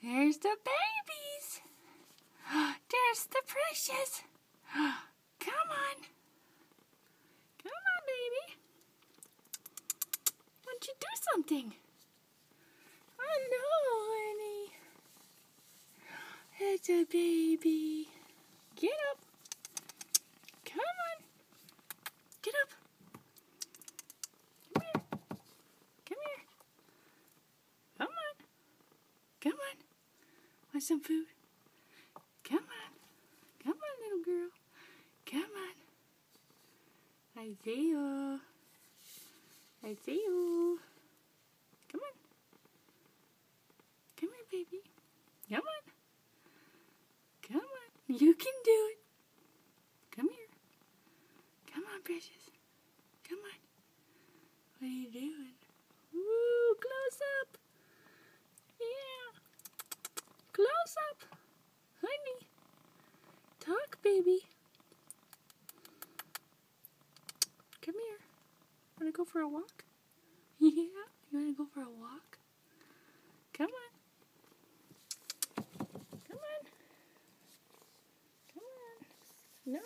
There's the babies. There's the precious. Come on. Come on, baby. Why don't you do something? Oh, no, honey. It's a baby. Get up. Come on. Get up. Come here. Come here. Come on. Come on. Want some food? Come on. Come on, little girl. Come on. I see you. I see you. Come on. Come here, baby. Come on. Come on. You can do it. Come here. Come on, precious. Come on. What are you doing? Woo, close up. Yeah. Close up. Honey. Talk, baby. Come here. Wanna go for a walk? Yeah? You wanna go for a walk? Come on. Come on. Come on. No?